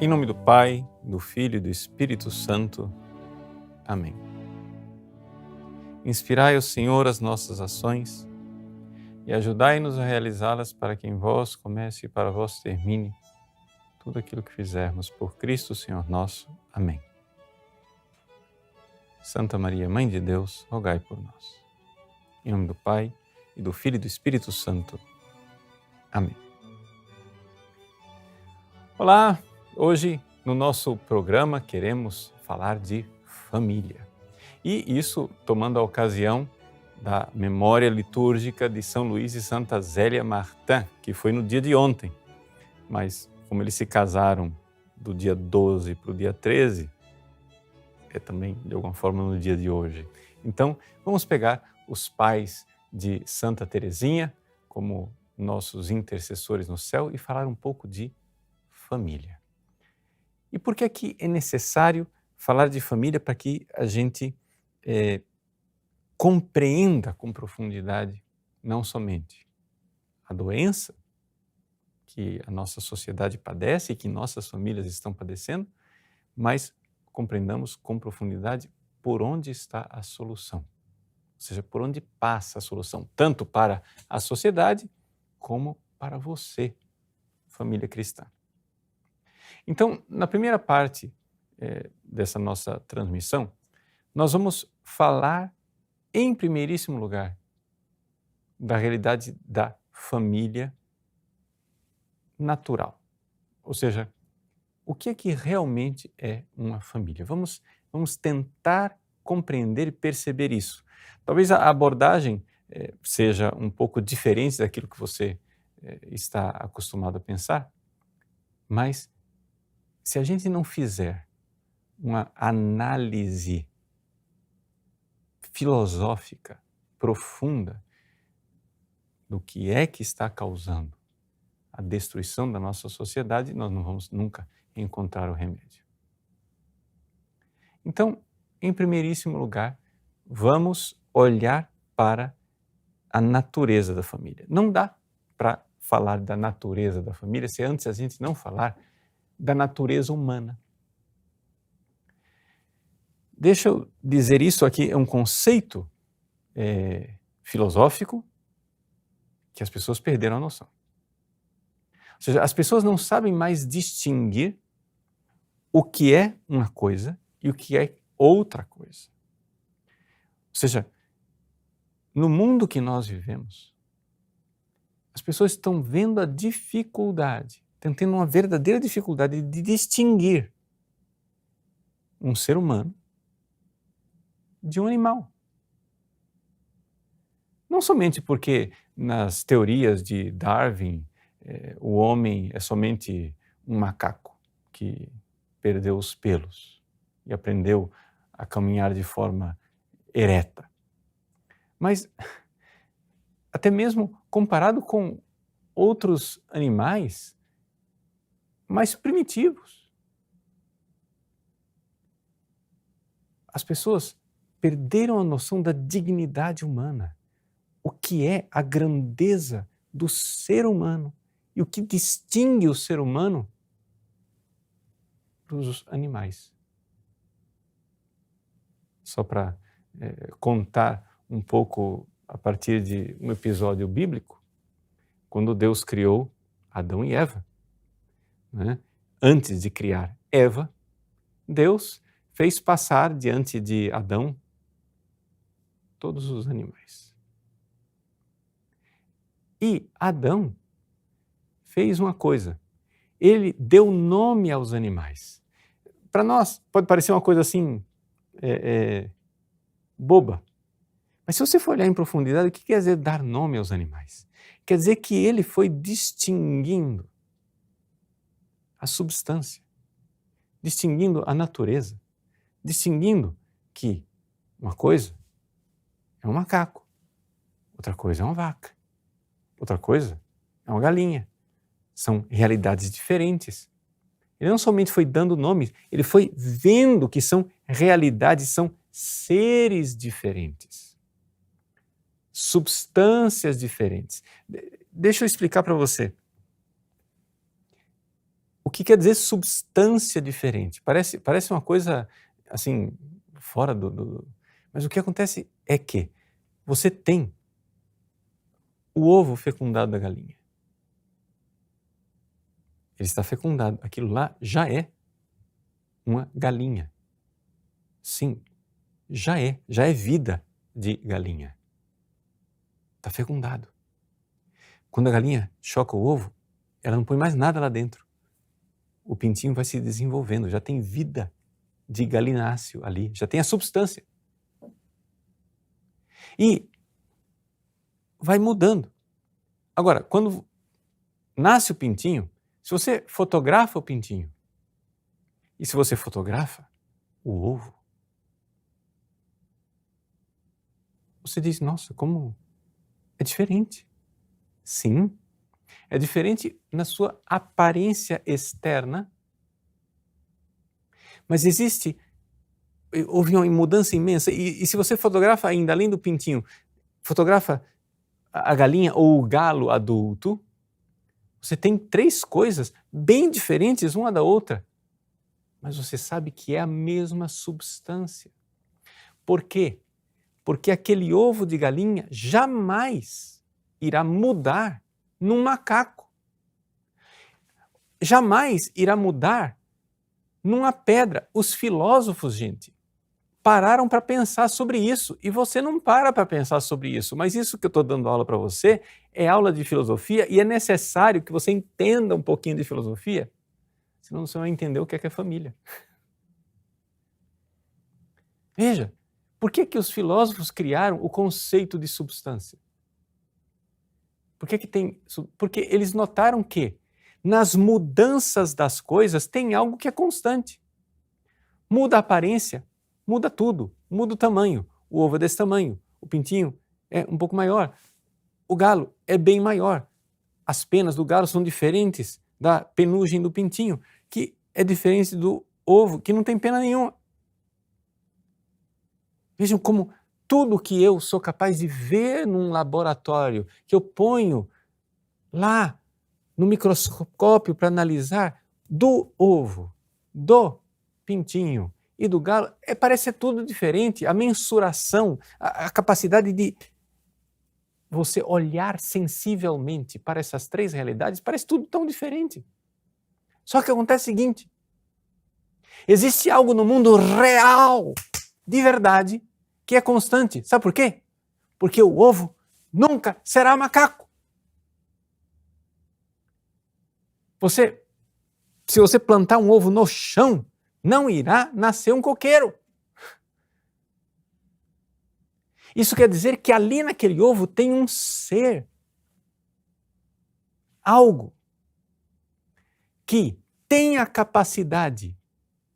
Em nome do Pai, do Filho e do Espírito Santo. Amém. Inspirai, ó Senhor, as nossas ações e ajudai-nos a realizá-las para que em vós comece e para vós termine tudo aquilo que fizermos por Cristo, Senhor nosso. Amém. Santa Maria, Mãe de Deus, rogai por nós. Em nome do Pai, e do Filho e do Espírito Santo. Amém. Olá! Hoje, no nosso programa, queremos falar de família. E isso tomando a ocasião da memória litúrgica de São Luís e Santa Zélia Martin, que foi no dia de ontem. Mas, como eles se casaram do dia 12 para o dia 13, é também, de alguma forma, no dia de hoje. Então, vamos pegar os pais de Santa Teresinha como nossos intercessores no céu e falar um pouco de família. E por que é que é necessário falar de família para que a gente compreenda com profundidade não somente a doença que a nossa sociedade padece e que nossas famílias estão padecendo, mas compreendamos com profundidade por onde está a solução. Ou seja, por onde passa a solução, tanto para a sociedade como para você, família cristã. Então, na primeira parte dessa nossa transmissão, nós vamos falar, em primeiríssimo lugar, da realidade da família natural. Ou seja, o que é que realmente é uma família? Vamos tentar compreender e perceber isso. Talvez a abordagem seja um pouco diferente daquilo que você está acostumado a pensar, mas se a gente não fizer uma análise filosófica profunda do que é que está causando a destruição da nossa sociedade, nós não vamos nunca encontrar o remédio. Então, em primeiríssimo lugar, vamos olhar para a natureza da família. Não dá para falar da natureza da família se antes a gente não falar da natureza humana. Deixa eu dizer isso aqui, é um conceito filosófico que as pessoas perderam a noção. Ou seja, as pessoas não sabem mais distinguir o que é uma coisa e o que é outra coisa. Ou seja, no mundo que nós vivemos, as pessoas estão vendo a dificuldade, estão tendo uma verdadeira dificuldade de distinguir um ser humano de um animal. Não somente porque nas teorias de Darwin o homem é somente um macaco que perdeu os pelos e aprendeu a caminhar de forma ereta. Mas até mesmo comparado com outros animais mais primitivos, as pessoas perderam a noção da dignidade humana, o que é a grandeza do ser humano e o que distingue o ser humano dos animais. Só para contar um pouco a partir de um episódio bíblico, quando Deus criou Adão e Eva, né? Antes de criar Eva, Deus fez passar diante de Adão todos os animais. E Adão fez uma coisa, ele deu nome aos animais. Para nós, pode parecer uma coisa assim, boba. Mas se você for olhar em profundidade, o que quer dizer dar nome aos animais? Quer dizer que ele foi distinguindo a substância, distinguindo a natureza, distinguindo que uma coisa é um macaco, outra coisa é uma vaca, outra coisa é uma galinha. São realidades diferentes. Ele não somente foi dando nomes, ele foi vendo que são realidades, são seres diferentes, substâncias diferentes. Deixa eu explicar para você. O O que quer dizer substância diferente? Parece uma coisa assim, fora do... Mas o que acontece é que você tem o ovo fecundado da galinha. Ele está fecundado. Aquilo lá já é uma galinha. Sim, já é vida de galinha. Está fecundado. Quando a galinha choca o ovo, ela não põe mais nada lá dentro. O pintinho vai se desenvolvendo, já tem vida de galináceo ali, já tem a substância. E vai mudando. Agora, quando nasce o pintinho, se você fotografa o pintinho e se você fotografa o ovo, você diz, nossa, como é diferente. Sim, é diferente na sua aparência externa, mas houve uma mudança imensa. E se você fotografa ainda, além do pintinho, fotografa a galinha ou o galo adulto, você tem 3 coisas bem diferentes uma da outra, mas você sabe que é a mesma substância. Por quê? Porque aquele ovo de galinha jamais irá mudar num macaco. Jamais irá mudar numa pedra. Os filósofos, gente, pararam para pensar sobre isso e você não para pensar sobre isso. Mas isso que eu estou dando aula para você é aula de filosofia e é necessário que você entenda um pouquinho de filosofia, senão você não vai entender o que é família. Veja, por que os filósofos criaram o conceito de substância? Porque eles notaram que nas mudanças das coisas tem algo que é constante. Muda a aparência, muda tudo, muda o tamanho. O ovo é desse tamanho, o pintinho é um pouco maior, o galo é bem maior. As penas do galo são diferentes da penugem do pintinho, que é diferente do ovo, que não tem pena nenhuma. Vejam como tudo que eu sou capaz de ver num laboratório, que eu ponho lá no microscópio para analisar, do ovo, do pintinho e do galo, parece ser tudo diferente. A mensuração, a capacidade de você olhar sensivelmente para essas 3 realidades, parece tudo tão diferente. Só que acontece o seguinte, existe algo no mundo real, de verdade, que é constante. Sabe por quê? Porque o ovo nunca será macaco. Se você plantar um ovo no chão, não irá nascer um coqueiro. Isso quer dizer que ali naquele ovo tem um ser, algo que tem a capacidade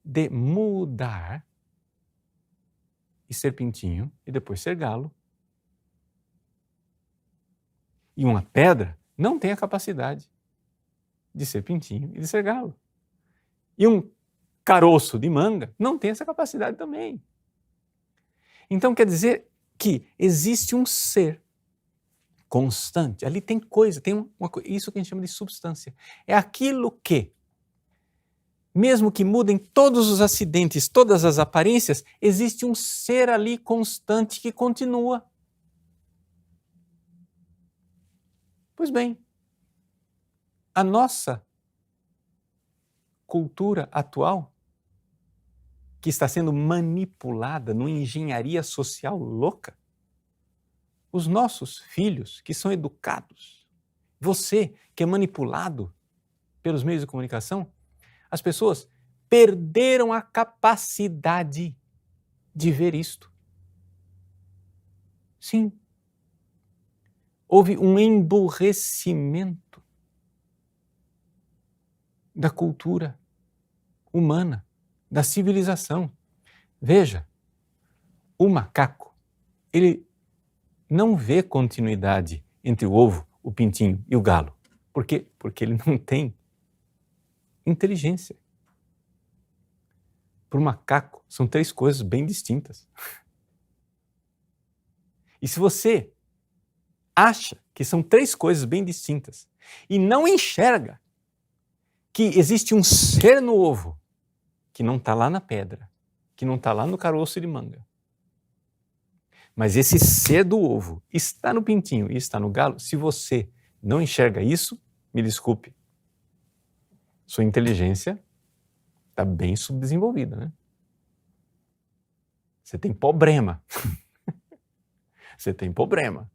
de mudar e ser pintinho e depois ser galo. E uma pedra não tem a capacidade de ser pintinho e de ser galo. E um caroço de manga não tem essa capacidade também. Então quer dizer que existe um ser constante, ali tem coisa, isso que a gente chama de substância. É aquilo que, mesmo que mudem todos os acidentes, todas as aparências, existe um ser ali constante que continua. Pois bem, a nossa cultura atual, que está sendo manipulada numa engenharia social louca, os nossos filhos que são educados, você que é manipulado pelos meios de comunicação, as pessoas perderam a capacidade de ver isto. Sim, houve um emburrecimento da cultura humana, da civilização. Veja, o macaco, ele não vê continuidade entre o ovo, o pintinho e o galo. Por quê? Porque ele não tem inteligência. Para o macaco, são 3 coisas bem distintas. E se você acha que são 3 coisas bem distintas e não enxerga que existe um ser no ovo que não está lá na pedra, que não está lá no caroço de manga. Mas esse ser do ovo está no pintinho e está no galo. Se você não enxerga isso, me desculpe, sua inteligência está bem subdesenvolvida, né? Você tem problema. Você tem problema.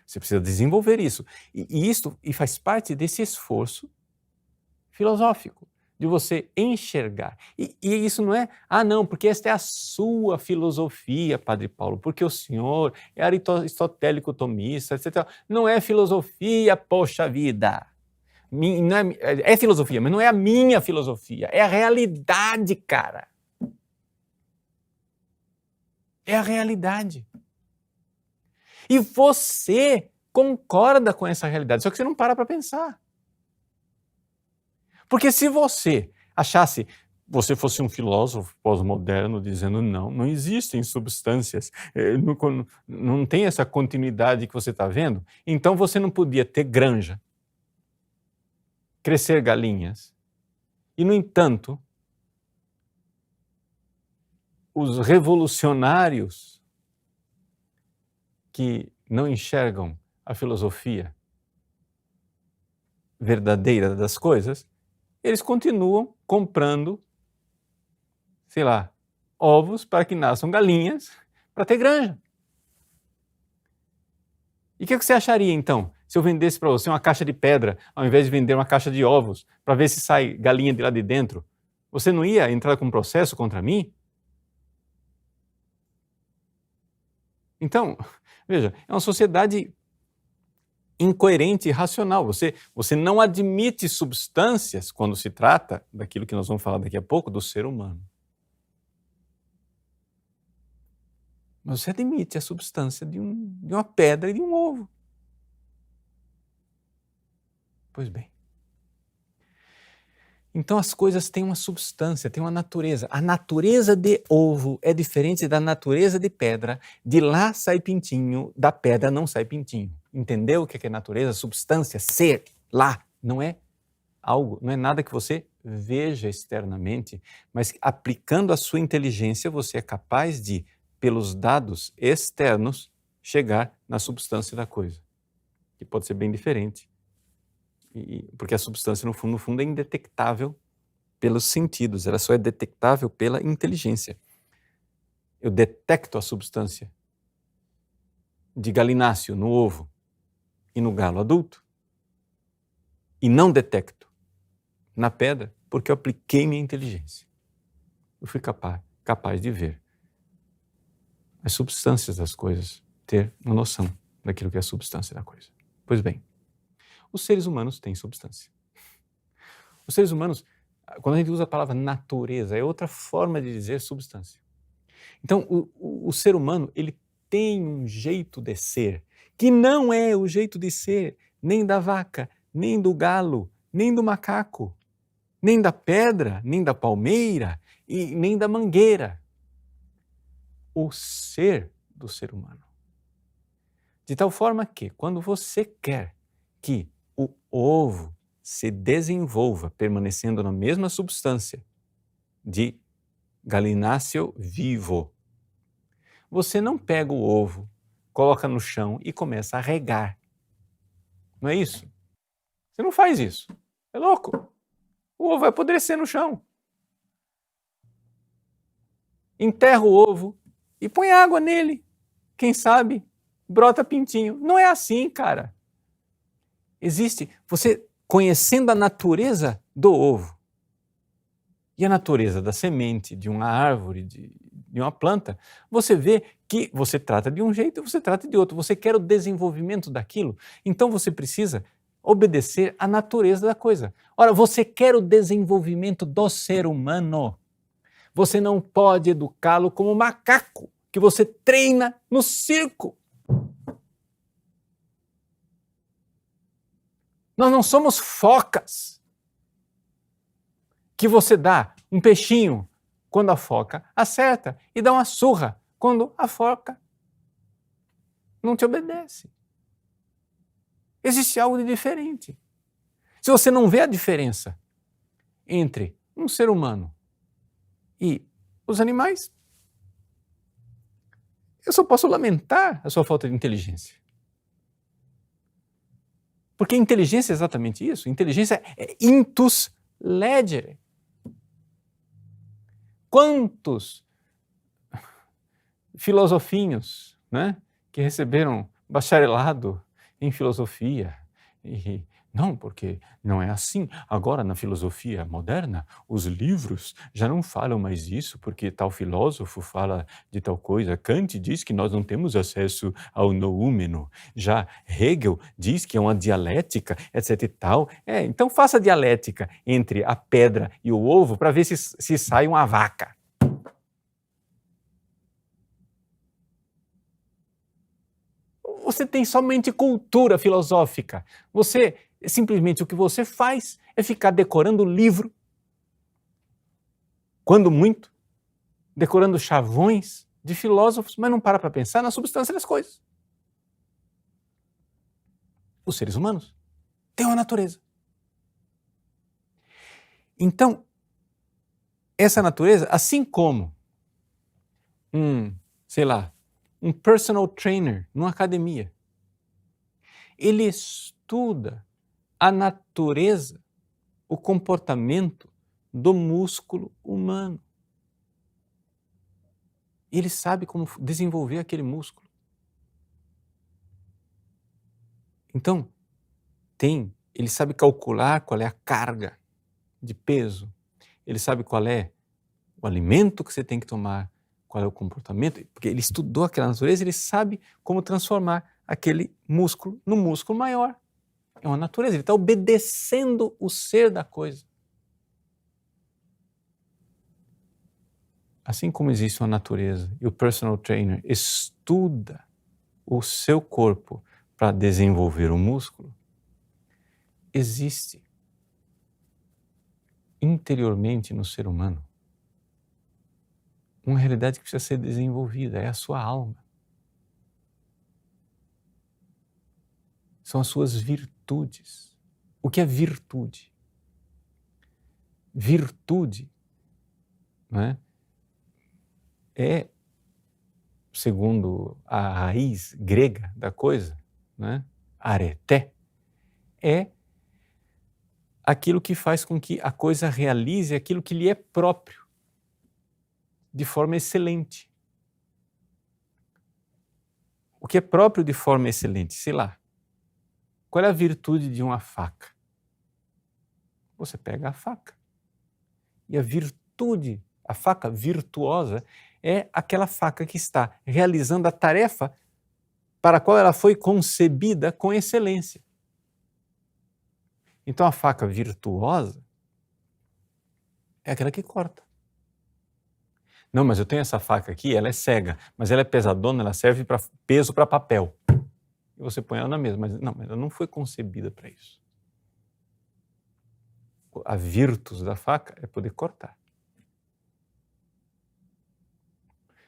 Você precisa desenvolver isso. E faz parte desse esforço filosófico, de você enxergar. E isso não é, não, porque esta é a sua filosofia, Padre Paulo, porque o senhor é aristotélico tomista, etc. Não é filosofia, poxa vida. Não é filosofia, mas não é a minha filosofia, é a realidade, cara. É a realidade. E você concorda com essa realidade, só que você não para pensar. Porque se você você fosse um filósofo pós-moderno dizendo não existem substâncias, não tem essa continuidade que você está vendo, então você não podia ter granja, crescer galinhas. E, no entanto, os revolucionários que não enxergam a filosofia verdadeira das coisas, eles continuam comprando, sei lá, ovos para que nasçam galinhas para ter granja. E o que você acharia, então, se eu vendesse para você uma caixa de pedra, ao invés de vender uma caixa de ovos, para ver se sai galinha de lá de dentro? Você não ia entrar com um processo contra mim? Então, veja, é uma sociedade incoerente e irracional. Você não admite substâncias quando se trata daquilo que nós vamos falar daqui a pouco, do ser humano. Mas você admite a substância de uma pedra e de um ovo. Pois bem. Então as coisas têm uma substância, têm uma natureza. A natureza de ovo é diferente da natureza de pedra. De lá sai pintinho, da pedra não sai pintinho. Entendeu o que é natureza? Substância, ser, lá. Não é algo, não é nada que você veja externamente, mas aplicando a sua inteligência, você é capaz de, pelos dados externos, chegar na substância da coisa, que pode ser bem diferente. Porque a substância, no fundo, é indetectável pelos sentidos, ela só é detectável pela inteligência. Eu detecto a substância de galináceo no ovo e no galo adulto, e não detecto na pedra, porque eu apliquei minha inteligência. Eu fui capaz de ver as substâncias das coisas, ter uma noção daquilo que é a substância da coisa. Pois bem, os seres humanos têm substância. Os seres humanos, quando a gente usa a palavra natureza, é outra forma de dizer substância. Então, o ser humano, ele tem um jeito de ser, que não é o jeito de ser nem da vaca, nem do galo, nem do macaco, nem da pedra, nem da palmeira e nem da mangueira. O ser do ser humano. De tal forma que, quando você quer que o ovo se desenvolva permanecendo na mesma substância de galináceo vivo, você não pega o ovo, coloca no chão e começa a regar. Não é isso? Você não faz isso. É louco. O ovo vai apodrecer no chão. Enterra o ovo e põe água nele. Quem sabe brota pintinho. Não é assim, cara. Existe, você conhecendo a natureza do ovo e a natureza da semente, de uma árvore, de uma planta, você vê que você trata de um jeito e você trata de outro. Você quer o desenvolvimento daquilo, então você precisa obedecer à natureza da coisa. Ora, você quer o desenvolvimento do ser humano, você não pode educá-lo como macaco que você treina no circo. Nós não somos focas que você dá um peixinho quando a foca acerta e dá uma surra quando a foca não te obedece. Existe algo de diferente. Se você não vê a diferença entre um ser humano e os animais, eu só posso lamentar a sua falta de inteligência. Porque inteligência é exatamente isso. Inteligência é intus legere. Quantos filosofinhos, né, que receberam bacharelado em filosofia e não, porque não é assim. Agora, na filosofia moderna, os livros já não falam mais isso, porque tal filósofo fala de tal coisa. Kant diz que nós não temos acesso ao noúmeno. Já Hegel diz que é uma dialética, etc e tal. Então faça a dialética entre a pedra e o ovo para ver se sai uma vaca. Você tem somente cultura filosófica. Simplesmente o que você faz é ficar decorando livro, quando muito, decorando chavões de filósofos, mas não para pensar na substância das coisas. Os seres humanos têm uma natureza. Então, essa natureza, assim como um personal trainer numa academia, ele estuda a natureza, o comportamento do músculo humano. Ele sabe como desenvolver aquele músculo. Então, ele sabe calcular qual é a carga de peso, ele sabe qual é o alimento que você tem que tomar, qual é o comportamento, porque ele estudou aquela natureza, ele sabe como transformar aquele músculo no músculo maior. É uma natureza, ele está obedecendo o ser da coisa. Assim como existe uma natureza e o personal trainer estuda o seu corpo para desenvolver o músculo, existe interiormente no ser humano uma realidade que precisa ser desenvolvida, é a sua alma. São as suas virtudes. O que é virtude? Virtude, não é, segundo a raiz grega da coisa, arete, é aquilo que faz com que a coisa realize aquilo que lhe é próprio, de forma excelente. O que é próprio de forma excelente? Sei lá. Qual é a virtude de uma faca? Você pega a faca. E a faca virtuosa, é aquela faca que está realizando a tarefa para a qual ela foi concebida com excelência. Então a faca virtuosa é aquela que corta. Não, mas eu tenho essa faca aqui, ela é cega, mas ela é pesadona, ela serve para peso para papel. E você põe ela na mesa, mas ela não foi concebida para isso. A virtus da faca é poder cortar.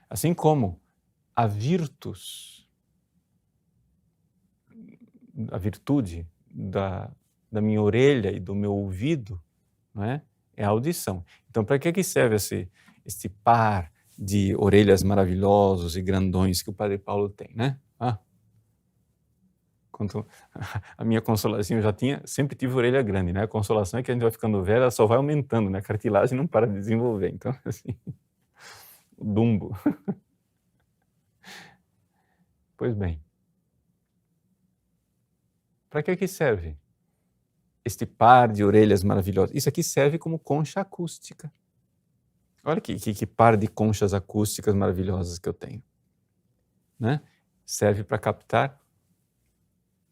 Assim como a virtude da minha orelha e do meu ouvido, é a audição. Então, para que serve esse par de orelhas maravilhosos e grandões que o Padre Paulo tem, Quanto a minha consolação, eu sempre tive orelha grande, A consolação é que a gente vai ficando velho, ela só vai aumentando, A cartilagem não para de desenvolver, então, assim, o dumbo. Pois bem, para que serve este par de orelhas maravilhosas? Isso aqui serve como concha acústica. Olha que par de conchas acústicas maravilhosas que eu tenho. Serve para captar.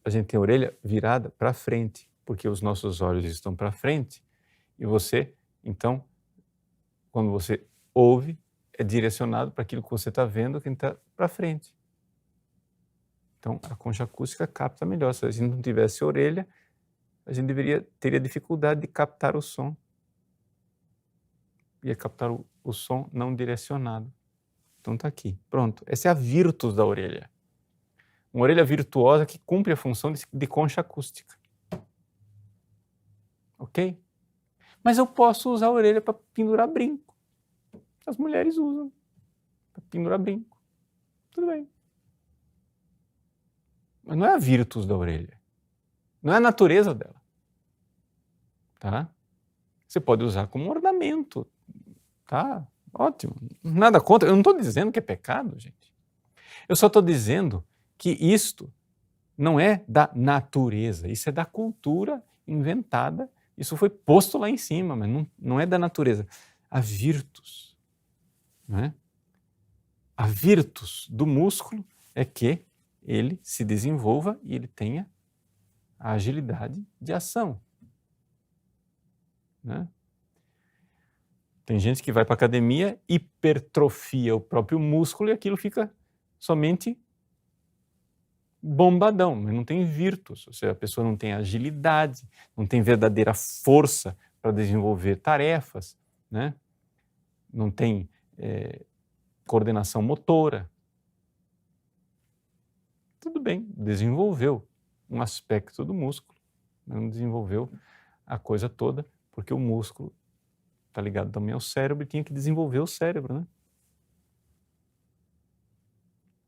A gente tem a orelha virada para frente, porque os nossos olhos estão para frente, e você, então, quando você ouve, é direcionado para aquilo que você está vendo, que está para frente. Então, a concha acústica capta melhor. Se a gente não tivesse orelha, a gente teria dificuldade de captar o som. Ia captar o som não direcionado. Então está aqui, pronto. Essa é a virtus da orelha. Uma orelha virtuosa que cumpre a função de concha acústica. Ok? Mas eu posso usar a orelha para pendurar brinco. As mulheres usam para pendurar brinco. Tudo bem. Mas não é a virtus da orelha. Não é a natureza dela. Tá? Você pode usar como ornamento. Tá? Ótimo. Nada contra. Eu não estou dizendo que é pecado, gente. Eu só estou dizendo que isto não é da natureza. Isso é da cultura inventada. Isso foi posto lá em cima, mas não é da natureza. A virtus. Não é? A virtus do músculo é que ele se desenvolva e ele tenha a agilidade de ação. Né? Tem gente que vai para a academia, hipertrofia o próprio músculo e aquilo fica somente bombadão, mas não tem virtus, ou seja, a pessoa não tem agilidade, não tem verdadeira força para desenvolver tarefas, né? Não tem coordenação motora. Tudo bem, desenvolveu um aspecto do músculo, não desenvolveu a coisa toda, porque o músculo está ligado também ao cérebro e tinha que desenvolver o cérebro, né?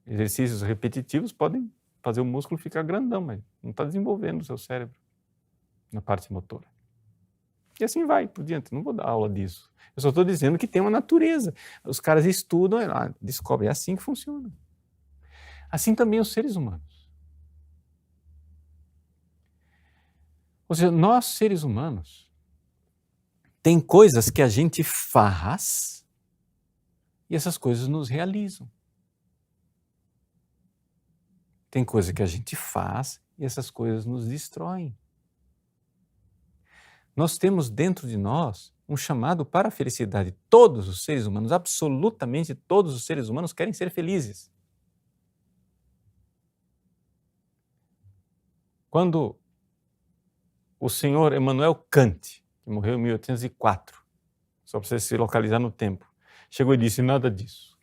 Exercícios repetitivos podem fazer o músculo ficar grandão, mas não está desenvolvendo o seu cérebro na parte motora. E assim vai por diante, não vou dar aula disso. Eu só estou dizendo que tem uma natureza. Os caras estudam, descobrem, é assim que funciona. Assim também os seres humanos. Ou seja, nós seres humanos, tem coisas que a gente faz e essas coisas nos realizam. Tem coisa que a gente faz e essas coisas nos destroem. Nós temos dentro de nós um chamado para a felicidade. Todos os seres humanos, absolutamente todos os seres humanos querem ser felizes. Quando o senhor Immanuel Kant, que morreu em 1804, só para você se localizar no tempo, chegou e disse: nada disso.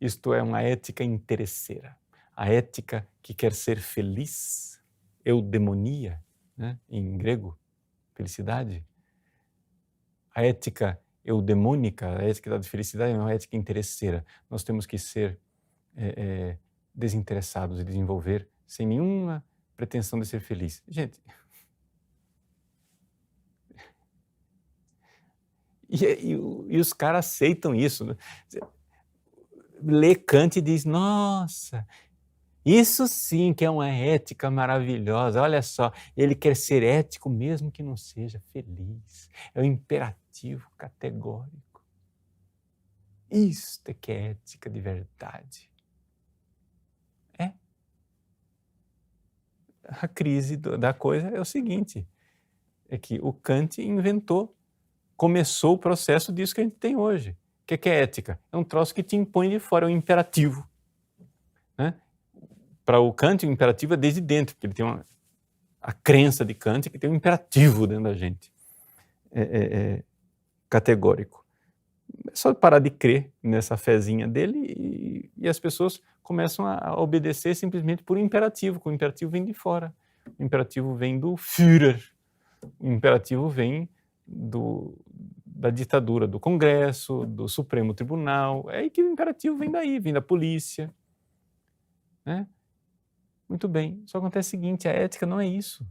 Isto é uma ética interesseira. A ética que quer ser feliz, eudemonia, né, em grego, felicidade. A ética eudemônica, a ética da felicidade, é uma ética interesseira. Nós temos que ser desinteressados e desenvolver sem nenhuma pretensão de ser feliz. Gente, e os caras aceitam isso. Né? Lê Kant e diz: nossa, isso sim que é uma ética maravilhosa. Olha só, ele quer ser ético mesmo que não seja feliz. É um imperativo categórico. Isto é que é ética de verdade. É. A crise da coisa é o seguinte, é que o Kant começou o processo disso que a gente tem hoje. O que é ética? É um troço que te impõe de fora, é um imperativo. Né? Para o Kant, o imperativo é desde dentro, porque ele tem a crença de Kant que tem um imperativo dentro da gente, categórico. É só parar de crer nessa fezinha dele e as pessoas começam a obedecer simplesmente por imperativo, que o imperativo vem de fora. O imperativo vem do Führer, o imperativo vem da ditadura do Congresso, do Supremo Tribunal, é aí que o imperativo vem daí, vem da polícia. Né? Muito bem, só acontece o seguinte, a ética não é isso.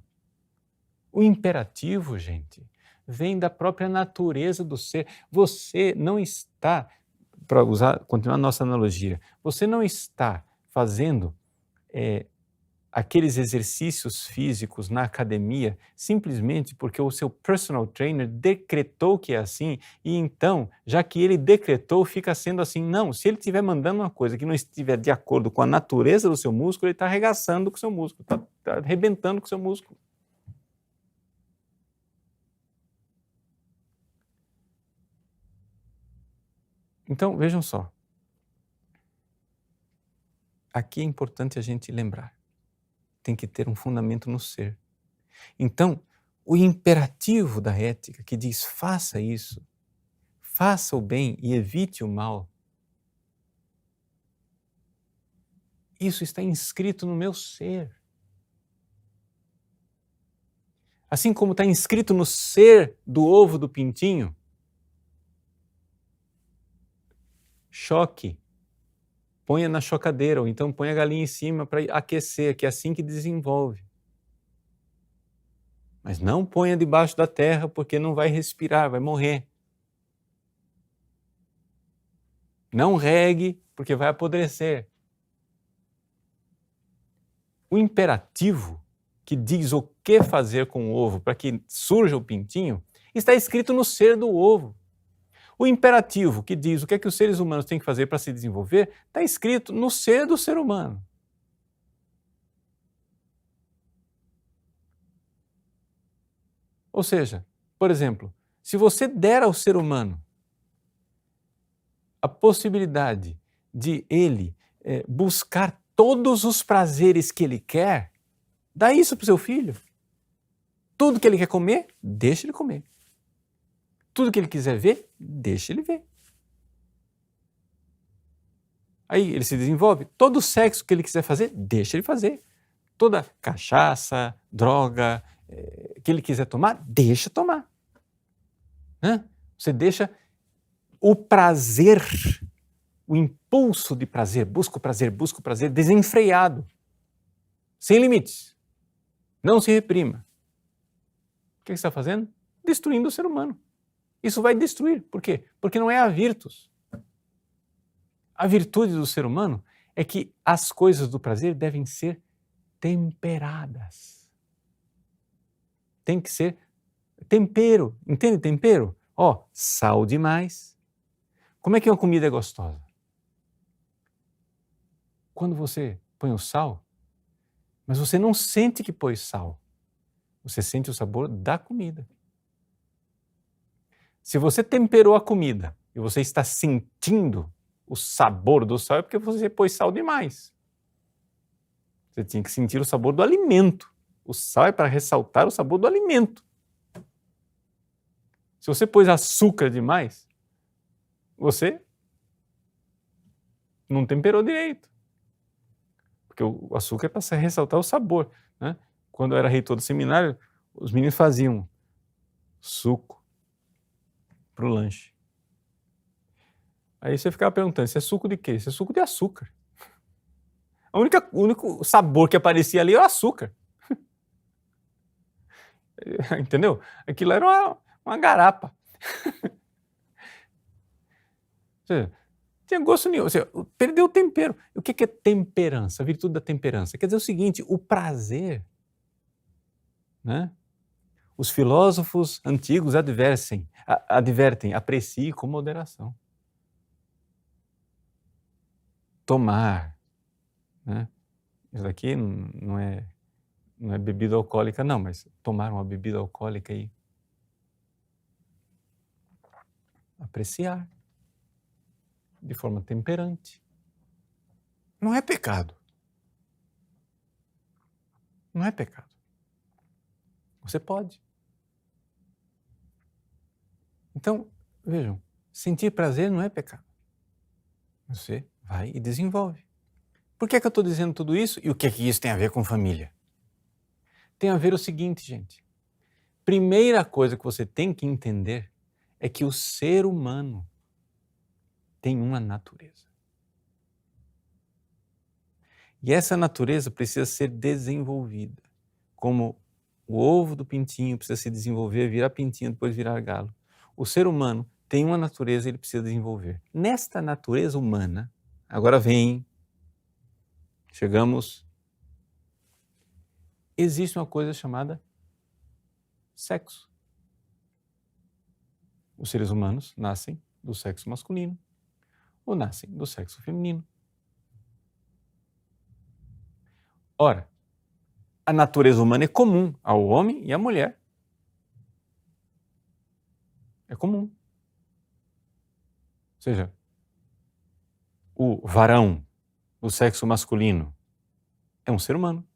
O imperativo, gente, vem da própria natureza do ser. Você não está, para continuar a nossa analogia, você não está fazendo aqueles exercícios físicos na academia simplesmente porque o seu personal trainer decretou que é assim e então, já que ele decretou, fica sendo assim. Não, se ele estiver mandando uma coisa que não estiver de acordo com a natureza do seu músculo, ele está arregaçando com o seu músculo, está arrebentando com o seu músculo. Então, vejam só. Aqui é importante a gente lembrar. Tem que ter um fundamento no ser. Então, o imperativo da ética que diz faça isso, faça o bem e evite o mal, isso está inscrito no meu ser. Assim como está inscrito no ser do ovo do pintinho, choque, ponha na chocadeira, ou então ponha a galinha em cima para aquecer, que é assim que desenvolve. Mas não ponha debaixo da terra, porque não vai respirar, vai morrer. Não regue, porque vai apodrecer. O imperativo que diz o que fazer com o ovo para que surja o pintinho está escrito no ser do ovo. O imperativo que diz o que é que os seres humanos têm que fazer para se desenvolver está escrito no ser do ser humano. Ou seja, por exemplo, se você der ao ser humano a possibilidade de ele buscar todos os prazeres que ele quer, dá isso para o seu filho. Tudo que ele quer comer, deixa ele comer. Tudo que ele quiser ver, deixa ele ver. Aí ele se desenvolve. Todo o sexo que ele quiser fazer, deixa ele fazer. Toda cachaça, droga que ele quiser tomar, deixa tomar. Você deixa o prazer, o impulso de prazer, busca o prazer desenfreado, sem limites. Não se reprima. O que você está fazendo? Destruindo o ser humano. Isso vai destruir. Por quê? Porque não é a virtus. A virtude do ser humano é que as coisas do prazer devem ser temperadas. Tem que ser tempero. Entende tempero? Sal demais. Como é que uma comida é gostosa? Quando você põe o sal, mas você não sente que pôs sal. Você sente o sabor da comida. Se você temperou a comida e você está sentindo o sabor do sal, é porque você pôs sal demais. Você tinha que sentir o sabor do alimento. O sal é para ressaltar o sabor do alimento. Se você pôs açúcar demais, você não temperou direito. Porque o açúcar é para ressaltar o sabor. Né? Quando eu era reitor do seminário, os meninos faziam suco para o lanche. Aí você ficava perguntando, isso é suco de quê? Isso é suco de açúcar. O único sabor que aparecia ali era o açúcar. Entendeu? Aquilo era uma garapa. Ou seja, tinha gosto nenhum. Ou seja, perdeu o tempero. O que é temperança? A virtude da temperança. Quer dizer o seguinte, o prazer, né? Os filósofos antigos advertem, aprecie com moderação. Tomar, né? Isso daqui não é bebida alcoólica, não, mas tomar uma bebida alcoólica e apreciar de forma temperante. Não é pecado. Não é pecado. Você pode. Então, vejam, sentir prazer não é pecado. Você vai e desenvolve. Por que eu estou dizendo tudo isso? E o que isso tem a ver com família? Tem a ver o seguinte, gente. Primeira coisa que você tem que entender é que o ser humano tem uma natureza. E essa natureza precisa ser desenvolvida. Como o ovo do pintinho precisa se desenvolver, virar pintinho, depois virar galo. O ser humano tem uma natureza e ele precisa desenvolver. Nesta natureza humana, agora chegamos, existe uma coisa chamada sexo. Os seres humanos nascem do sexo masculino ou nascem do sexo feminino. Ora, a natureza humana é comum ao homem e à mulher. É comum. Ou seja, o varão do sexo masculino é um ser humano.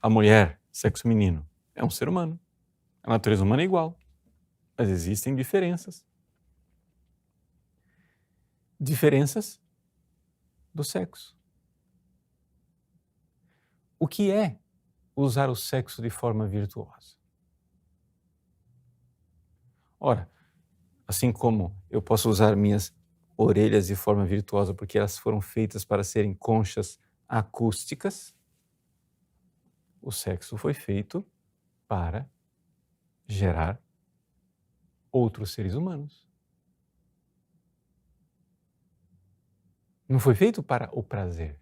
A mulher, sexo feminino, é um ser humano. A natureza humana é igual, mas existem diferenças. Diferenças do sexo. O que é usar o sexo de forma virtuosa. Ora, assim como eu posso usar minhas orelhas de forma virtuosa porque elas foram feitas para serem conchas acústicas, o sexo foi feito para gerar outros seres humanos. Não foi feito para o prazer.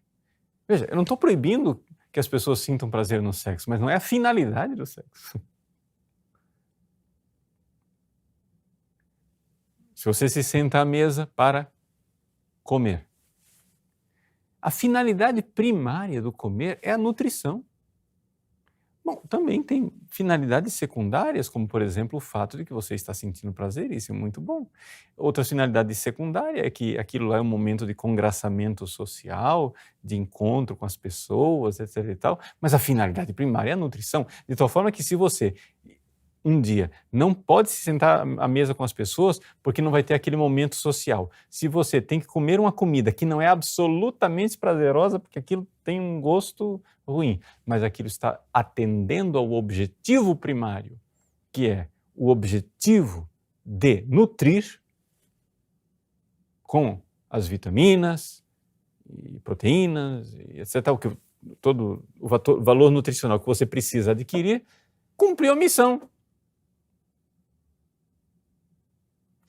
Veja, eu não estou proibindo que as pessoas sintam prazer no sexo, mas não é a finalidade do sexo. Se você se senta à mesa para comer, a finalidade primária do comer é a nutrição. Bom, também tem finalidades secundárias, como por exemplo o fato de que você está sentindo prazer, isso é muito bom. Outra finalidade secundária é que aquilo lá é um momento de congraçamento social, de encontro com as pessoas, etc e tal, mas a finalidade primária é a nutrição, de tal forma que se você um dia não pode se sentar à mesa com as pessoas porque não vai ter aquele momento social. Se você tem que comer uma comida que não é absolutamente prazerosa porque aquilo tem um gosto ruim, mas aquilo está atendendo ao objetivo primário, que é o objetivo de nutrir com as vitaminas e proteínas, e etc., todo o valor nutricional que você precisa adquirir, cumpriu a missão.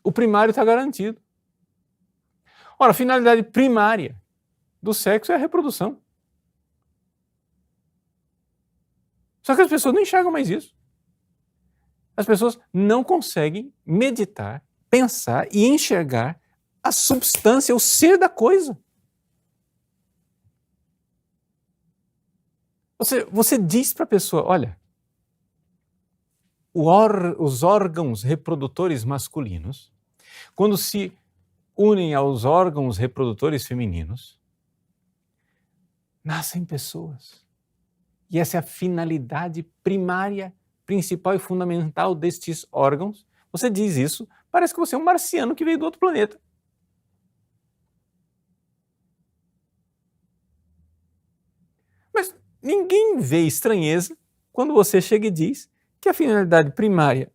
O primário está garantido. Ora, a finalidade primária do sexo é a reprodução. Só que as pessoas não enxergam mais isso. As pessoas não conseguem meditar, pensar e enxergar a substância, o ser da coisa. Você diz para a pessoa, olha, os órgãos reprodutores masculinos, quando se unem aos órgãos reprodutores femininos, nascem pessoas. E essa é a finalidade primária, principal e fundamental destes órgãos. Você diz isso, parece que você é um marciano que veio do outro planeta. Mas ninguém vê estranheza quando você chega e diz que a finalidade primária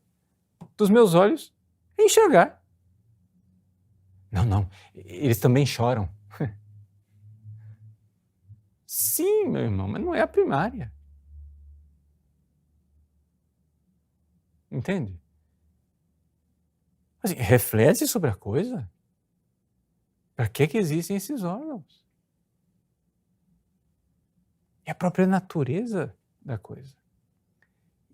dos meus olhos é enxergar. Não, eles também choram. Sim, meu irmão, mas não é a primária. Entende? Assim, reflete sobre a coisa. Para que existem esses órgãos? É a própria natureza da coisa.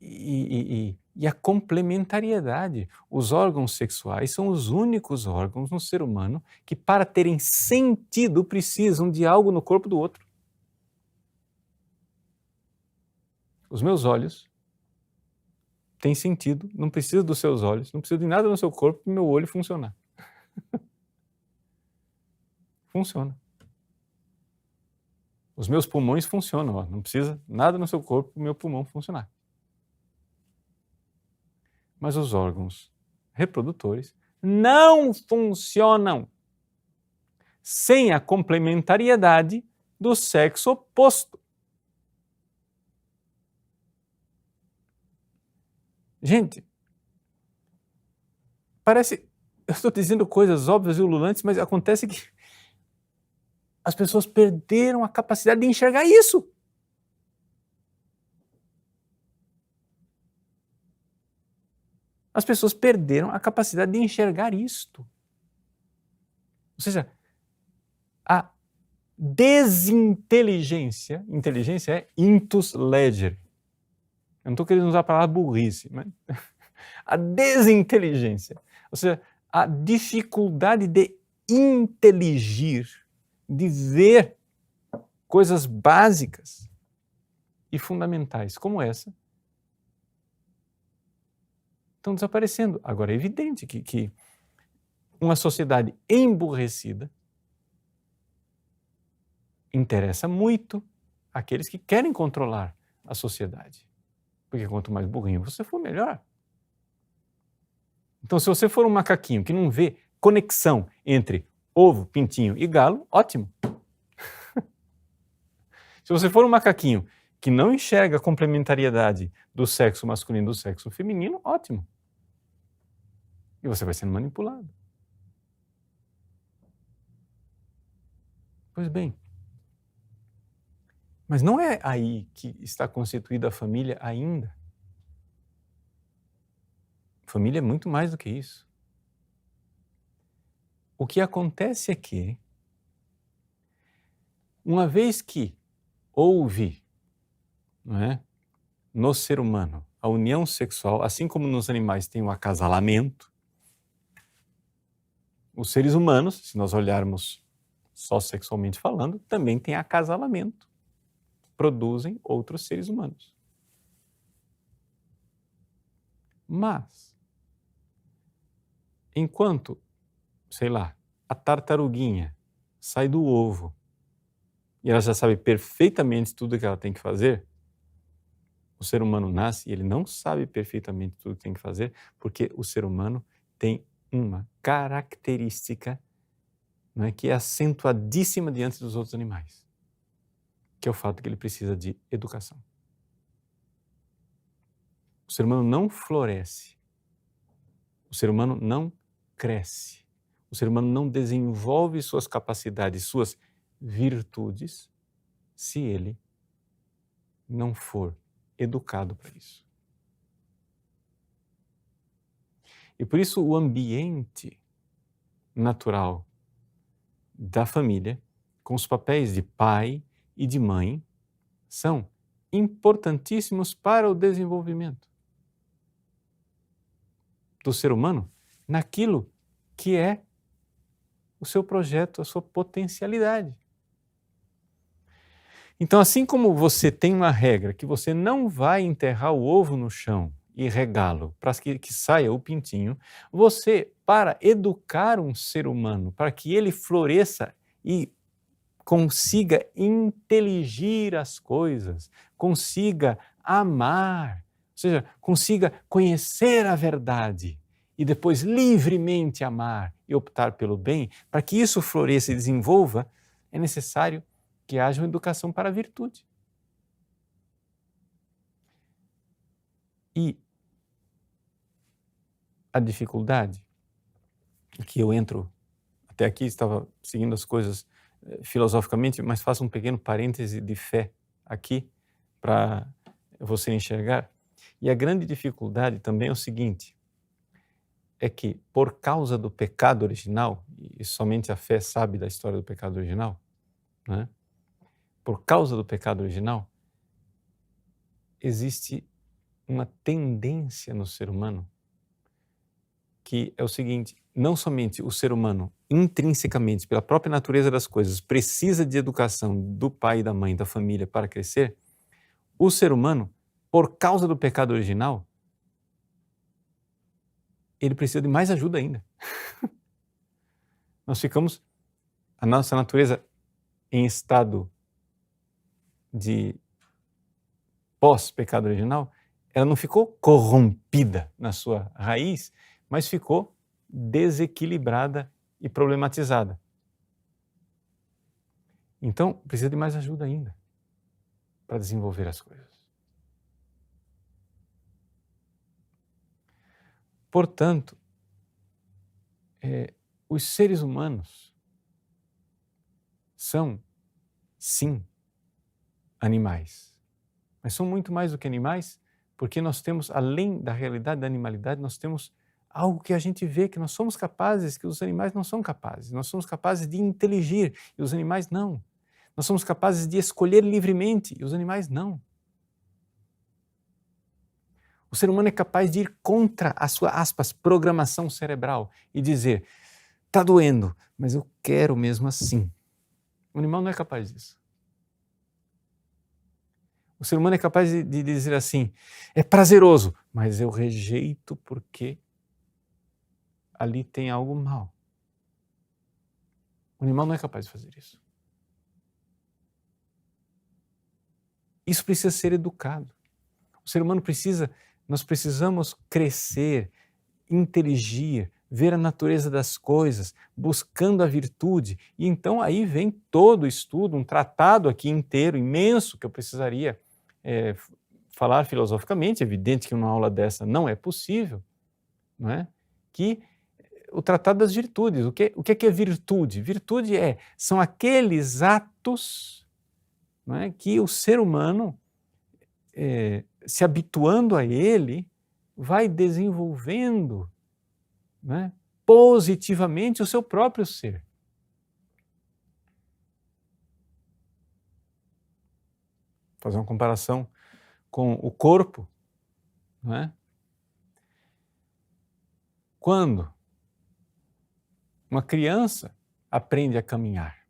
E a complementariedade. Os órgãos sexuais são os únicos órgãos no ser humano que, para terem sentido, precisam de algo no corpo do outro. Os meus olhos têm sentido, não preciso dos seus olhos, não preciso de nada no seu corpo para o meu olho funcionar. Funciona. Os meus pulmões funcionam, não precisa nada no seu corpo para o meu pulmão funcionar. Mas os órgãos reprodutores não funcionam sem a complementariedade do sexo oposto. Gente, parece, eu estou dizendo coisas óbvias e ululantes, mas acontece que as pessoas perderam a capacidade de enxergar isso. As pessoas perderam a capacidade de enxergar isto. Ou seja, a desinteligência, inteligência é intus legere. Eu não estou querendo usar a palavra burrice, mas a desinteligência, ou seja, a dificuldade de inteligir, de ver coisas básicas e fundamentais como essa, estão desaparecendo. Agora, é evidente que uma sociedade emburrecida interessa muito àqueles que querem controlar a sociedade. Porque quanto mais burrinho você for, melhor. Então, se você for um macaquinho que não vê conexão entre ovo, pintinho e galo, ótimo. Se você for um macaquinho que não enxerga a complementariedade do sexo masculino e do sexo feminino, ótimo. E você vai sendo manipulado. Pois bem, mas não é aí que está constituída a família ainda. Família é muito mais do que isso. O que acontece é que, uma vez que houve, não é, no ser humano a união sexual, assim como nos animais tem o acasalamento, os seres humanos, se nós olharmos só sexualmente falando, também tem acasalamento. Produzem outros seres humanos. Mas, enquanto, sei lá, a tartaruguinha sai do ovo e ela já sabe perfeitamente tudo o que ela tem que fazer, o ser humano nasce e ele não sabe perfeitamente tudo o que tem que fazer, porque o ser humano tem uma característica, não é, que é acentuadíssima diante dos outros animais, que é o fato que ele precisa de educação. O ser humano não floresce, o ser humano não cresce, o ser humano não desenvolve suas capacidades, suas virtudes, se ele não for educado para isso. E por isso o ambiente natural da família, com os papéis de pai e de mãe, são importantíssimos para o desenvolvimento do ser humano naquilo que é o seu projeto, a sua potencialidade. Então, assim como você tem uma regra que você não vai enterrar o ovo no chão e regá-lo para que saia o pintinho, você, para educar um ser humano, para que ele floresça e consiga inteligir as coisas, consiga amar, ou seja, consiga conhecer a verdade e depois livremente amar e optar pelo bem, para que isso floresça e desenvolva, é necessário que haja uma educação para a virtude. E a dificuldade, que eu entro, até aqui estava seguindo as coisas filosoficamente, mas faço um pequeno parêntese de fé aqui para você enxergar. E a grande dificuldade também é o seguinte, é que por causa do pecado original, e somente a fé sabe da história do pecado original, né? Por causa do pecado original, existe uma tendência no ser humano que é o seguinte, não somente o ser humano intrinsecamente, pela própria natureza das coisas, precisa de educação do pai e da mãe, da família para crescer, o ser humano, por causa do pecado original, ele precisa de mais ajuda ainda. Nós ficamos, a nossa natureza em estado de pós-pecado original, ela não ficou corrompida na sua raiz, mas ficou desequilibrada e problematizada. Então, precisa de mais ajuda ainda para desenvolver as coisas. Portanto, os seres humanos são, sim, animais. Mas são muito mais do que animais, porque nós temos, além da realidade da animalidade, nós temos algo que a gente vê que nós somos capazes, que os animais não são capazes. Nós somos capazes de inteligir e os animais não. Nós somos capazes de escolher livremente e os animais não. O ser humano é capaz de ir contra a sua, aspas, programação cerebral e dizer, está doendo, mas eu quero mesmo assim. O animal não é capaz disso. O ser humano é capaz de dizer assim, é prazeroso, mas eu rejeito porque ali tem algo mal. O animal não é capaz de fazer isso. Isso precisa ser educado. O ser humano nós precisamos crescer, inteligir, ver a natureza das coisas, buscando a virtude. E então aí vem todo o estudo, um tratado aqui inteiro, imenso, que eu precisaria falar filosoficamente, é evidente que uma aula dessa não é possível, não é? Que o Tratado das Virtudes, o que é virtude? Virtude são aqueles atos, não é, que o ser humano, se habituando a ele, vai desenvolvendo, não é, positivamente o seu próprio ser. Fazer uma comparação com o corpo, não é? Quando uma criança aprende a caminhar,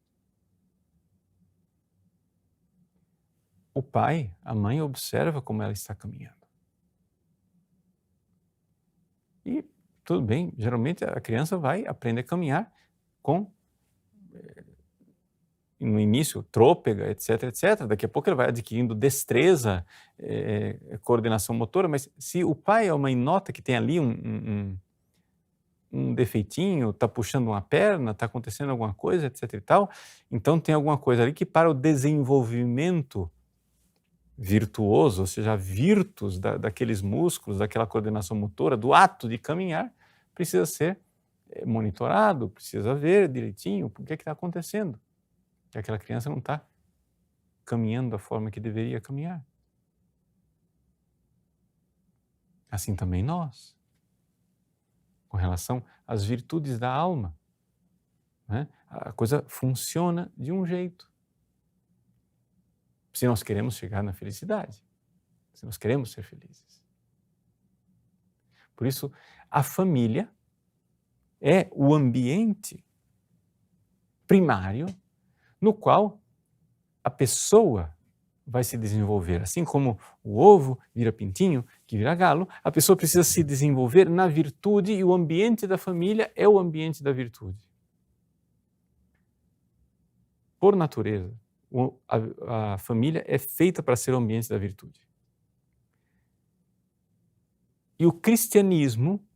o pai, a mãe observa como ela está caminhando. E tudo bem, geralmente a criança vai aprender a caminhar com, no início, trôpega, etc, etc. Daqui a pouco ele vai adquirindo destreza, coordenação motora, mas se o pai ou a mãe nota que tem ali um defeitinho, está puxando uma perna, está acontecendo alguma coisa, etc e tal, então tem alguma coisa ali que para o desenvolvimento virtuoso, ou seja, a virtus daqueles músculos, daquela coordenação motora, do ato de caminhar, precisa ser monitorado, precisa ver direitinho o que está acontecendo. Que aquela criança não está caminhando da forma que deveria caminhar. Assim também nós, com relação às virtudes da alma, né? A coisa funciona de um jeito. Se nós queremos chegar na felicidade, se nós queremos ser felizes. Por isso, a família é o ambiente primário no qual a pessoa vai se desenvolver. Assim como o ovo vira pintinho, que vira galo, a pessoa precisa se desenvolver na virtude e o ambiente da família é o ambiente da virtude. Por natureza, a família é feita para ser o ambiente da virtude. E o cristianismo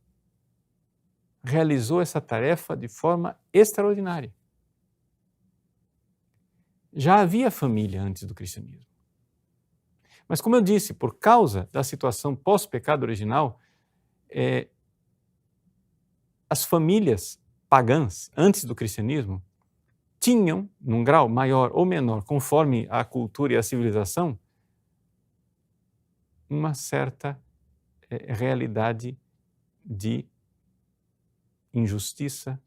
realizou essa tarefa de forma extraordinária. Já havia família antes do cristianismo. Mas, como eu disse, por causa da situação pós-pecado original, as famílias pagãs, antes do cristianismo, tinham, num grau maior ou menor, conforme a cultura e a civilização, uma certa realidade de injustiça,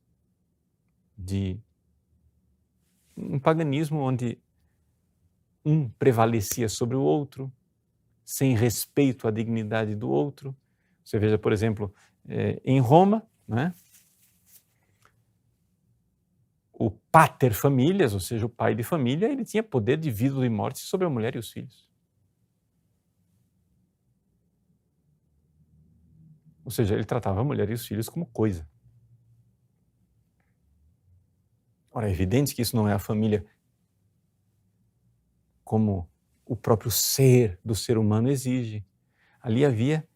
de um paganismo onde um prevalecia sobre o outro, sem respeito à dignidade do outro. Você veja, por exemplo, em Roma, né, o pater familias, ou seja, o pai de família, ele tinha poder de vida e morte sobre a mulher e os filhos. Ou seja, ele tratava a mulher e os filhos como coisa. Ora, é evidente que isso não é a família como o próprio ser do ser humano exige. Ali havia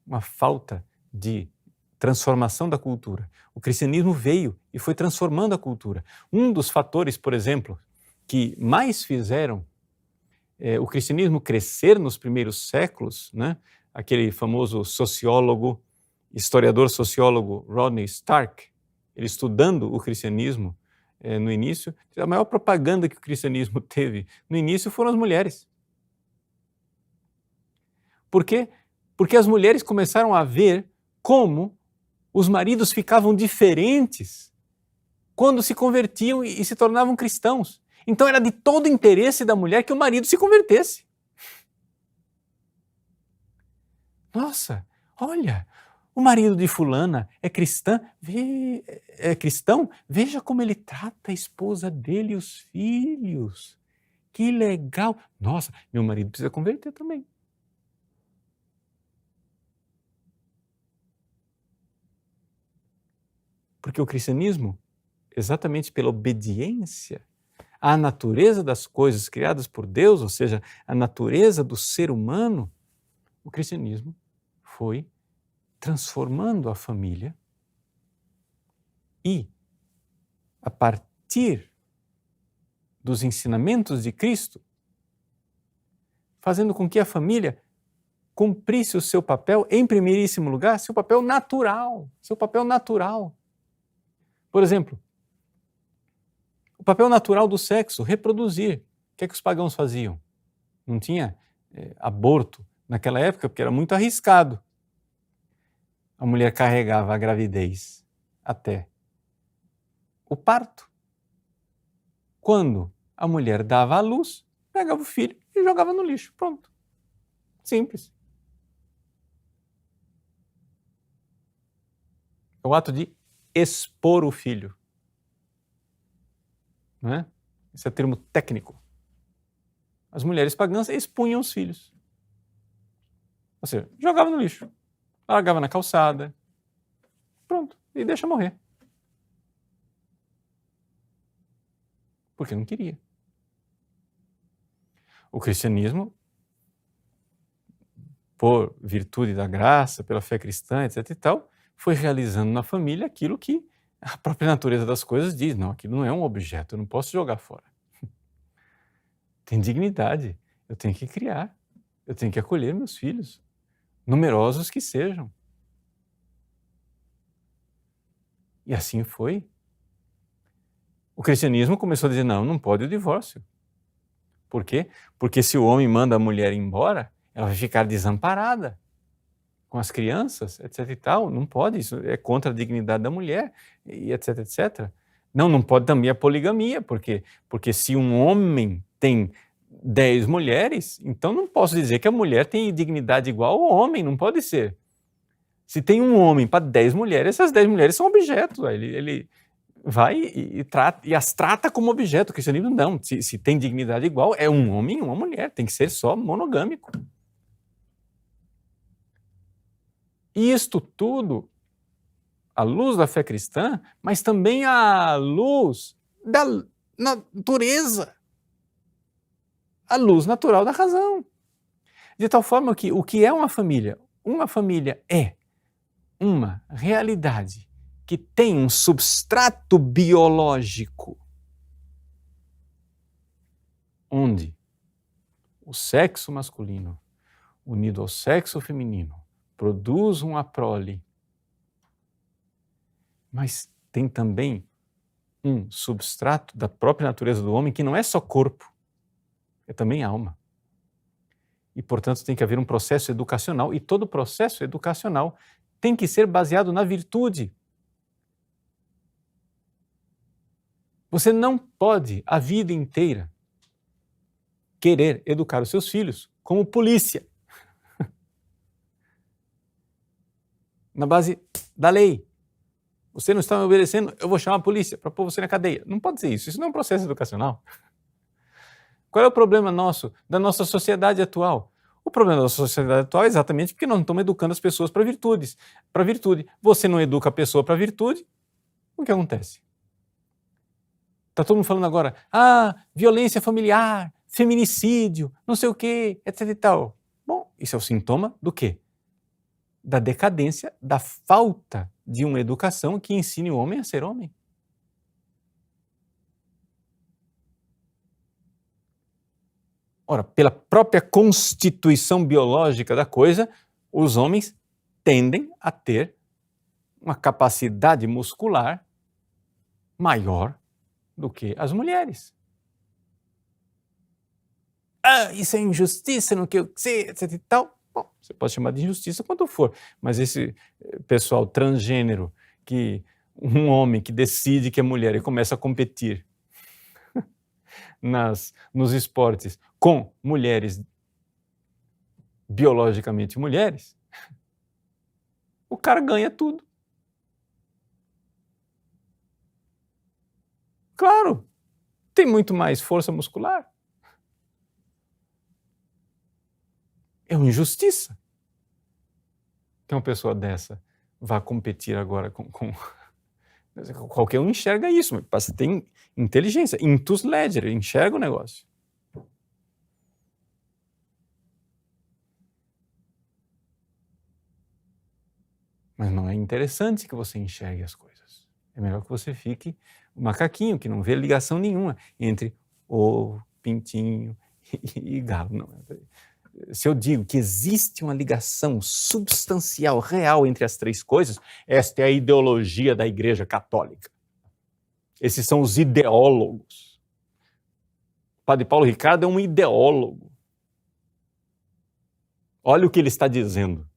uma falta de transformação da cultura. O cristianismo veio e foi transformando a cultura. Um dos fatores, por exemplo, que mais fizeram o cristianismo crescer nos primeiros séculos, né? Aquele famoso historiador sociólogo Rodney Stark, ele estudando o cristianismo no início, a maior propaganda que o cristianismo teve no início foram as mulheres. Por quê? Porque as mulheres começaram a ver como os maridos ficavam diferentes quando se convertiam e se tornavam cristãos. Então era de todo interesse da mulher que o marido se convertesse. Nossa, olha, o marido de fulana é cristão, veja como ele trata a esposa dele e os filhos. Que legal. Nossa, meu marido precisa converter também. Porque o cristianismo, exatamente pela obediência à natureza das coisas criadas por Deus, ou seja, a natureza do ser humano, o cristianismo foi transformando a família e, a partir dos ensinamentos de Cristo, fazendo com que a família cumprisse o seu papel, em primeiríssimo lugar, seu papel natural. Por exemplo, o papel natural do sexo, reproduzir. O que é que os pagãos faziam? Não tinha aborto naquela época, porque era muito arriscado. A mulher carregava a gravidez até o parto. Quando a mulher dava à luz, pegava o filho e jogava no lixo. Pronto. Simples. É o ato de expor o filho. Não é? Esse é o termo técnico. As mulheres pagãs expunham os filhos. Ou seja, jogava no lixo, largava na calçada, pronto, e deixa morrer. Porque não queria. O cristianismo, por virtude da graça, pela fé cristã, etc e tal, foi realizando na família aquilo que a própria natureza das coisas diz. Não, aquilo não é um objeto, eu não posso jogar fora. Tem dignidade, eu tenho que criar, eu tenho que acolher meus filhos, numerosos que sejam. E assim foi. O cristianismo começou a dizer, não pode o divórcio. Por quê? Porque se o homem manda a mulher embora, ela vai ficar desamparada com as crianças, etc e tal. Não pode, isso é contra a dignidade da mulher, e etc, etc. Não pode também a poligamia, porque se um homem tem 10 mulheres, então não posso dizer que a mulher tem dignidade igual ao homem, não pode ser. Se tem um homem para 10 mulheres, essas 10 mulheres são objetos. Ele vai e as trata como objeto. O cristianismo não. Se tem dignidade igual, é um homem e uma mulher. Tem que ser só monogâmico. E isto tudo à luz da fé cristã, mas também à luz da natureza. A luz natural da razão. De tal forma que o que é uma família? Uma família é uma realidade que tem um substrato biológico onde o sexo masculino unido ao sexo feminino produz uma prole, mas tem também um substrato da própria natureza do homem que não é só corpo, é também alma. E, portanto, tem que haver um processo educacional, e todo processo educacional tem que ser baseado na virtude. Você não pode, a vida inteira, querer educar os seus filhos como polícia. Na base da lei. Você não está me obedecendo, eu vou chamar a polícia para pôr você na cadeia. Não pode ser isso, isso não é um processo educacional. Qual é o problema nosso, da nossa sociedade atual? O problema da nossa sociedade atual é exatamente porque nós não estamos educando as pessoas para virtudes. Para virtude. Você não educa a pessoa para virtude, o que acontece? Está todo mundo falando agora, violência familiar, feminicídio, não sei o quê, etc e tal. Bom, isso é o sintoma do quê? Da decadência, da falta de uma educação que ensine o homem a ser homem. Ora, pela própria constituição biológica da coisa, os homens tendem a ter uma capacidade muscular maior do que as mulheres. Isso é injustiça, não quero ser, etc e tal. Bom, você pode chamar de injustiça quanto for, mas esse pessoal transgênero, que um homem que decide que é mulher e começa a competir nos esportes com mulheres biologicamente mulheres, o cara ganha tudo. Claro, tem muito mais força muscular. É uma injustiça que uma pessoa dessa vá competir agora com... Qualquer um enxerga isso, mas você tem inteligência, intus legere, enxerga o negócio. Mas não é interessante que você enxergue as coisas. É melhor que você fique um macaquinho, que não vê ligação nenhuma entre ovo, pintinho e galo. Não. se eu digo que existe uma ligação substancial, real entre as três coisas, esta é a ideologia da Igreja Católica. Esses são os ideólogos. O Padre Paulo Ricardo é um ideólogo. Olha o que ele está dizendo.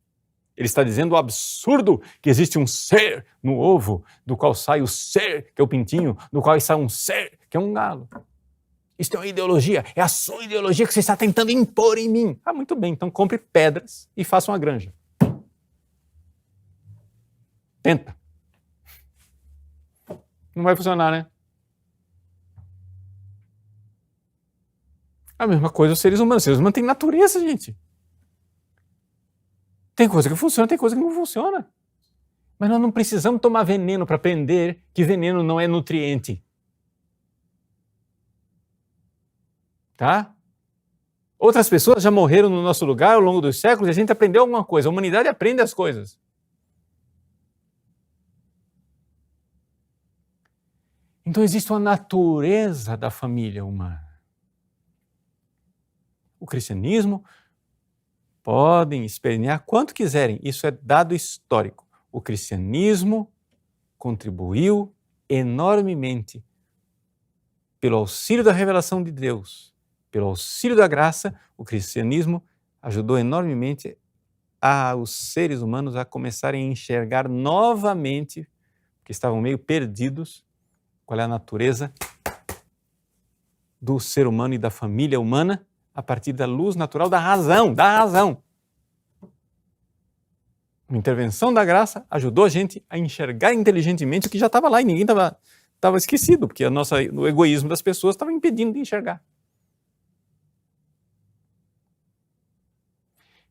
Ele está dizendo o absurdo que existe um ser no ovo, do qual sai o ser, que é o pintinho, do qual sai um ser, que é um galo. Isso é uma ideologia, é a sua ideologia que você está tentando impor em mim. Ah, muito bem, então compre pedras e faça uma granja. Tenta. Não vai funcionar, né? A mesma coisa os seres humanos. Os seres humanos têm natureza, gente. Tem coisa que funciona, tem coisa que não funciona. Mas nós não precisamos tomar veneno para aprender que veneno não é nutriente. Tá? Outras pessoas já morreram no nosso lugar ao longo dos séculos e a gente aprendeu alguma coisa. A humanidade aprende as coisas. Então existe uma natureza da família humana. O cristianismo podem espernear quanto quiserem, isso é dado histórico. O cristianismo contribuiu enormemente pelo auxílio da revelação de Deus, pelo auxílio da graça. O cristianismo ajudou enormemente os seres humanos a começarem a enxergar novamente, que estavam meio perdidos, qual é a natureza do ser humano e da família humana a partir da luz natural da razão, A intervenção da graça ajudou a gente a enxergar inteligentemente o que já estava lá e ninguém estava esquecido, porque o egoísmo das pessoas estava impedindo de enxergar.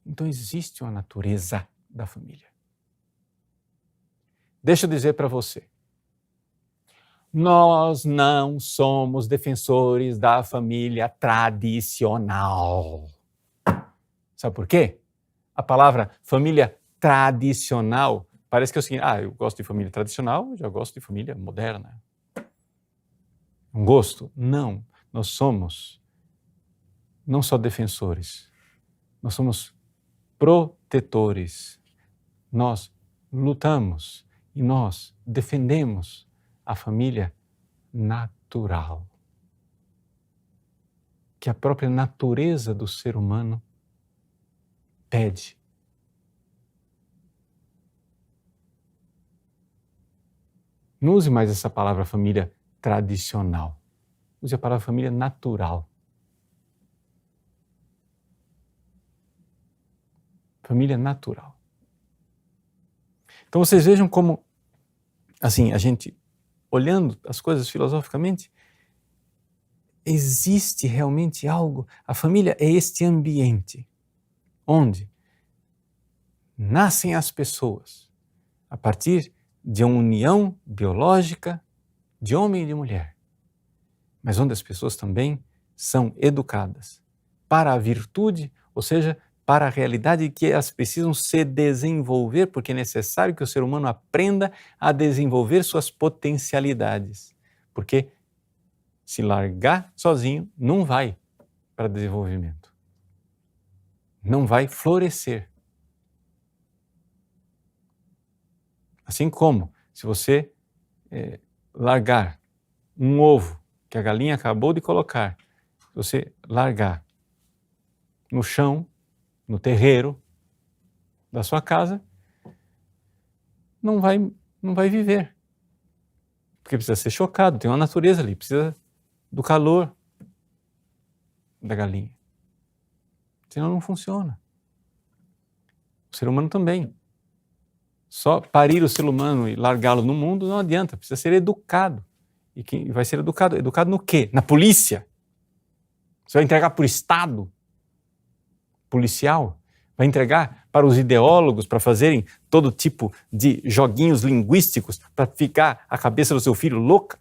Então existe uma natureza da família. Deixa eu dizer para você, nós não somos defensores da família tradicional. Sabe por quê? A palavra família tradicional parece que é o seguinte, eu gosto de família tradicional, eu já gosto de família moderna. Um gosto? Não. Nós somos não só defensores, nós somos protetores. Nós lutamos e nós defendemos a família natural, que a própria natureza do ser humano pede. Não use mais essa palavra família tradicional. Use a palavra família natural. Família natural. Então vocês vejam como, assim, a gente, olhando as coisas filosoficamente, existe realmente algo. A família é este ambiente onde nascem as pessoas a partir de uma união biológica de homem e de mulher, mas onde as pessoas também são educadas para a virtude, ou seja, para a realidade que elas precisam se desenvolver, porque é necessário que o ser humano aprenda a desenvolver suas potencialidades, porque se largar sozinho não vai para desenvolvimento, não vai florescer. Assim como se você largar um ovo que a galinha acabou de colocar, se você largar no chão, no terreiro da sua casa, não vai viver. Porque precisa ser chocado, tem uma natureza ali, precisa do calor da galinha. Senão não funciona. O ser humano também. Só parir o ser humano e largá-lo no mundo não adianta, precisa ser educado. E quem vai ser educado? Educado no quê? Na polícia? Você vai entregar para o Estado policial? Vai entregar para os ideólogos para fazerem todo tipo de joguinhos linguísticos para ficar a cabeça do seu filho louca?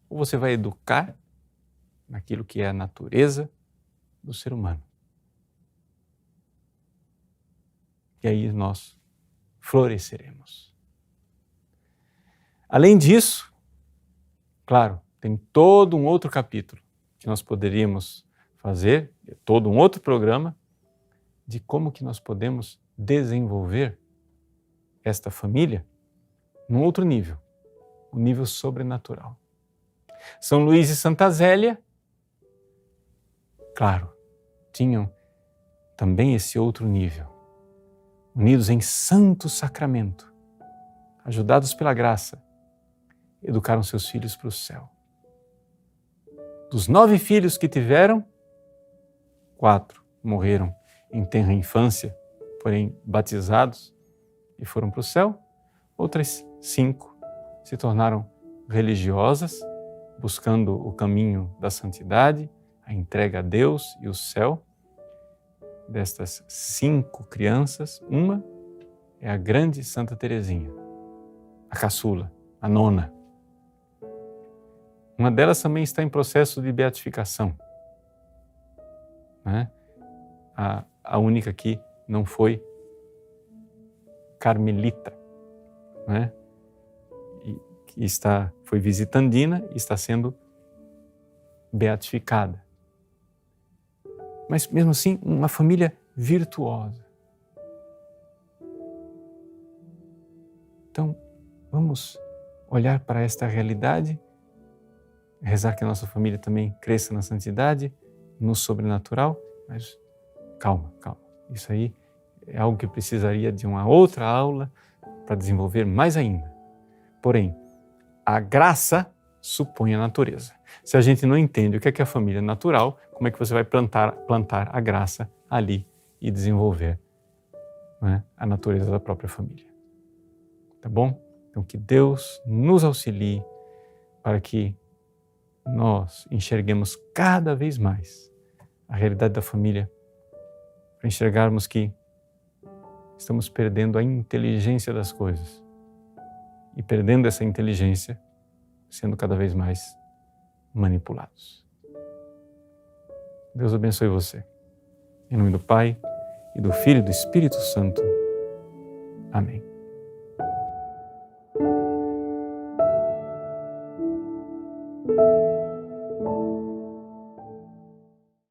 Ou você vai educar naquilo que é a natureza do ser humano? E aí nós floresceremos. Além disso, claro, tem todo um outro capítulo que nós poderíamos fazer todo um outro programa de como que nós podemos desenvolver esta família num outro nível, o nível sobrenatural. São Luís e Santa Zélia, claro, tinham também esse outro nível, unidos em santo sacramento, ajudados pela graça, educaram seus filhos para o céu. Dos 9 filhos que tiveram, 4 morreram em tenra infância, porém batizados e foram para o céu. Outras 5 se tornaram religiosas, buscando o caminho da santidade, a entrega a Deus e o céu. Destas 5 crianças, uma é a grande Santa Teresinha, a caçula, a nona. Uma delas também está em processo de beatificação, né? A única que não foi carmelita, né? E que foi visitandina e está sendo beatificada. Mas mesmo assim, uma família virtuosa. Então, vamos olhar para esta realidade, rezar que a nossa família também cresça na santidade, no sobrenatural, mas calma. Isso aí é algo que precisaria de uma outra aula para desenvolver mais ainda. Porém, a graça supõe a natureza. Se a gente não entende o que é a família natural, como é que você vai plantar a graça ali e desenvolver, né, a natureza da própria família? Tá bom? Então que Deus nos auxilie para que nós enxerguemos cada vez mais a realidade da família, para enxergarmos que estamos perdendo a inteligência das coisas e perdendo essa inteligência, sendo cada vez mais manipulados. Deus abençoe você. Em nome do Pai, e do Filho e do Espírito Santo. Amém.